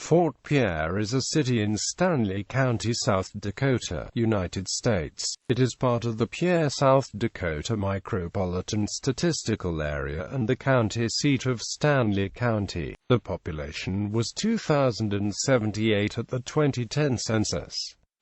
Fort Pierre is a city in Stanley County, South Dakota, United States. It is part of the Pierre, South Dakota Micropolitan Statistical Area and the county seat of Stanley County. The population was 2,078 at the 2010 census.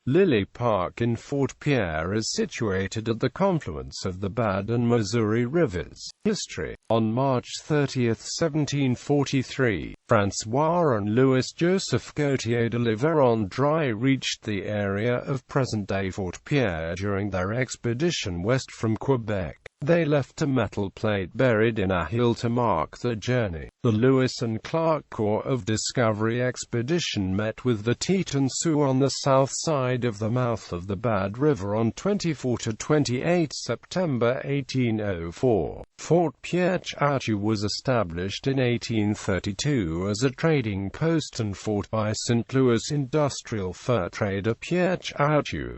Lily Park in Fort Pierre is situated at the confluence of the Bad and Missouri rivers. History. On March 30, 1743, François and Louis Joseph Gautier de La Vérendrye reached the area of present-day Fort Pierre during their expedition west from Quebec. They left a metal plate buried in a hill to mark the journey. The Lewis and Clark Corps of Discovery expedition met with the Teton Sioux on the south side of the mouth of the Bad River on 24 to 28 September 1804. Fort Pierre was established in 1832 as a trading post and fort by St. Louis industrial fur trader Pierre Jr.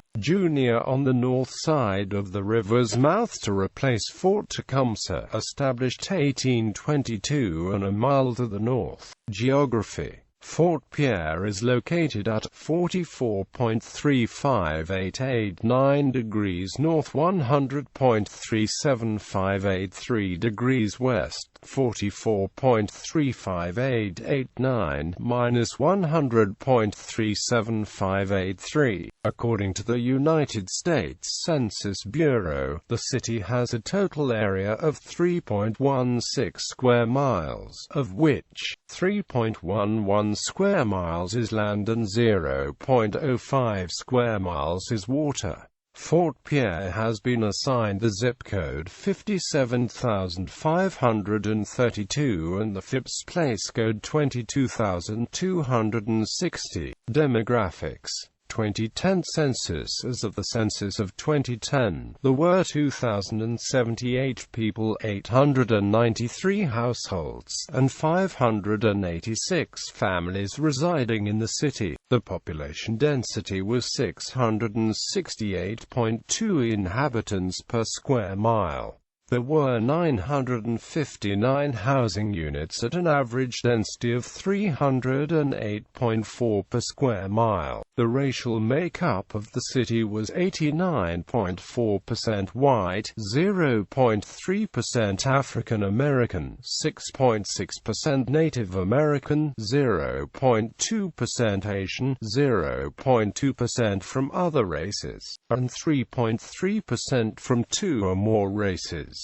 on the north side of the river's mouth to replace Fort Tecumseh, established 1822 and a mile to the north. Geography. Fort Pierre is located at 44.35889 degrees north, 100.37583 degrees west, 44.35889 minus 100.37583. According to the United States Census Bureau, the city has a total area of 3.16 square miles, of which 3.11 square miles is land and 0.05 square miles is water. Fort Pierre has been assigned the zip code 57,532 and the Phipps place code 22,260. Demographics. 2010 census. As of the census of 2010, there were 2,078 people, 893 households, and 586 families residing in the city. The population density was 668.2 inhabitants per square mile. There were 959 housing units at an average density of 308.4 per square mile. The racial makeup of the city was 89.4% white, 0.3% African American, 6.6% Native American, 0.2% Asian, 0.2% from other races, and 3.3% from two or more races.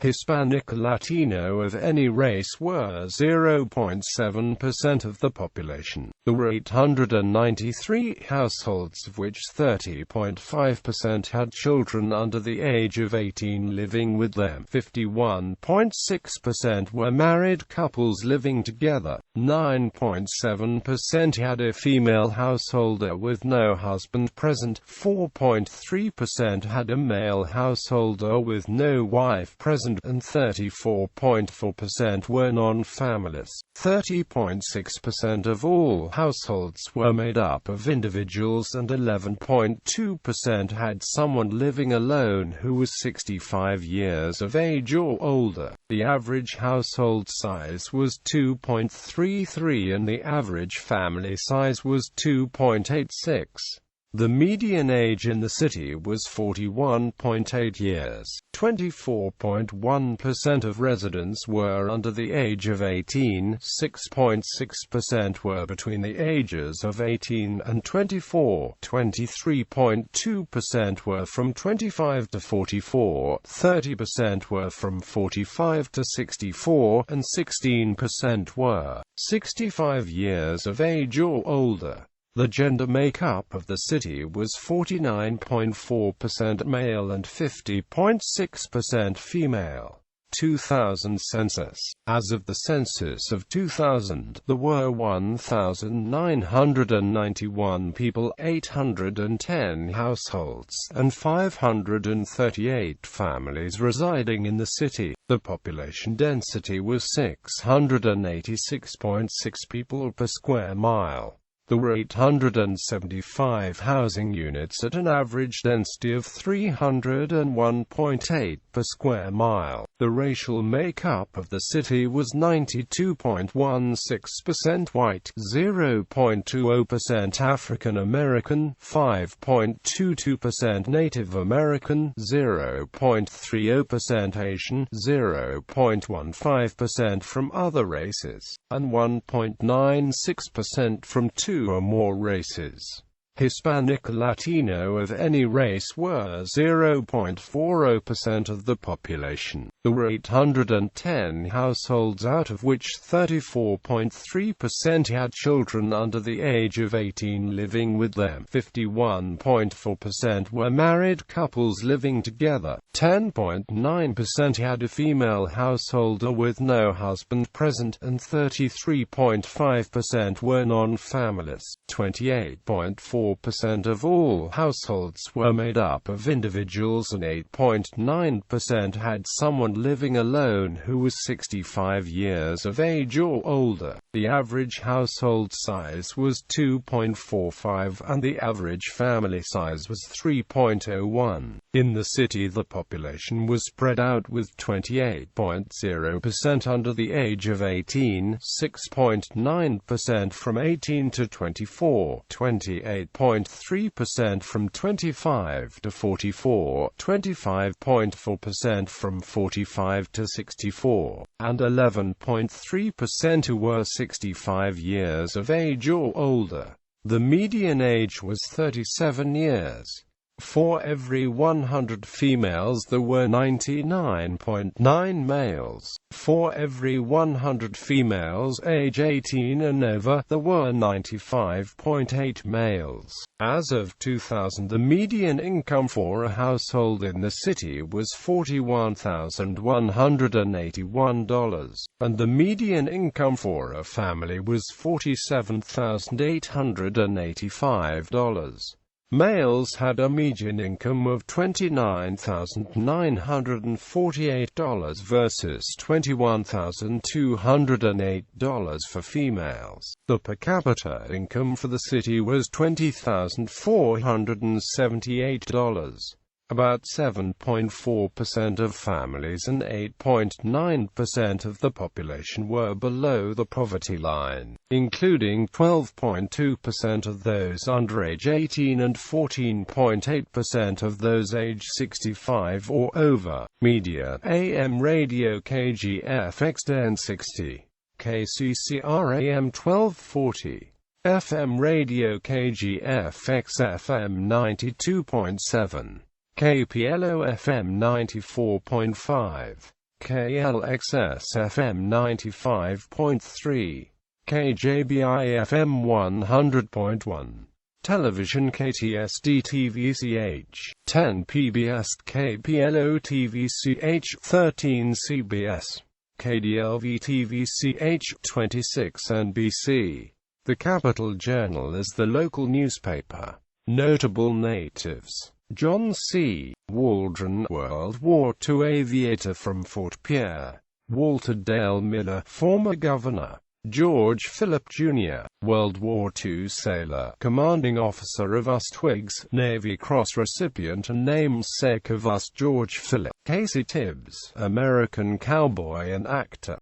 Hispanic or Latino of any race were 0.7% of the population. There were 893 households, of which 30.5% had children under the age of 18 living with them. 51.6% were married couples living together. 9.7% had a female householder with no husband present. 4.3% had a male householder with no wife present, and 34.4% were non-families. 30.6% of all households were made up of individuals, and 11.2% had someone living alone who was 65 years of age or older. The average household size was 2.33 and the average family size was 2.86. The median age in the city was 41.8 years. 24.1% of residents were under the age of 18, 6.6% were between the ages of 18 and 24, 23.2% were from 25 to 44, 30% were from 45 to 64, and 16% were 65 years of age or older. The gender makeup of the city was 49.4% male and 50.6% female. 2000 census. As of the census of 2000, there were 1,991 people, 810 households, and 538 families residing in the city. The population density was 686.6 people per square mile. There were 875 housing units at an average density of 301.8 per square mile. The racial makeup of the city was 92.16% white, 0.20% African American, 5.22% Native American, 0.30% Asian, 0.15% from other races, and 1.96% from two or more races. Hispanic or Latino of any race were 0.40% of the population. There were 810 households, out of which 34.3% had children under the age of 18 living with them. 51.4% were married couples living together. 10.9% had a female householder with no husband present, and 33.5% were non-families. 28.4% of all households were made up of individuals, and 8.9% had someone living alone who was 65 years of age or older. The average household size was 2.45, and the average family size was 3.01. In the city, the population was spread out, with 28.0% under the age of 18, 6.9% from 18 to 24, 28.3% from 25 to 44, 25.4% from 45 to 64, and 11.3% who were 65 years of age or older. The median age was 37 years. For every 100 females there were 99.9 males. For every 100 females age 18 and over, there were 95.8 males. As of 2000, the median income for a household in the city was $41,181, and the median income for a family was $47,885. Males had a median income of $29,948 versus $21,208 for females. The per capita income for the city was $20,478. About 7.4% of families and 8.9% of the population were below the poverty line, including 12.2% of those under age 18 and 14.8% of those age 65 or over. Media: AM radio KGFX 1060, KCCR AM 1240, FM radio KGFX FM 92.7. KPLO FM 94.5, KLXS FM 95.3, KJBI FM 100.1, Television KTSD TVCH, 10 PBS, KPLO TVCH, 13 CBS, KDLV TVCH, 26 NBC. The Capital Journal is the local newspaper. Notable natives: John C. Waldron, World War II aviator from Fort Pierre. Walter Dale Miller, former governor. George Phillip Jr., World War II sailor, commanding officer of Ustwigs, Navy Cross recipient and namesake of George Phillip. Casey Tibbs, American cowboy and actor.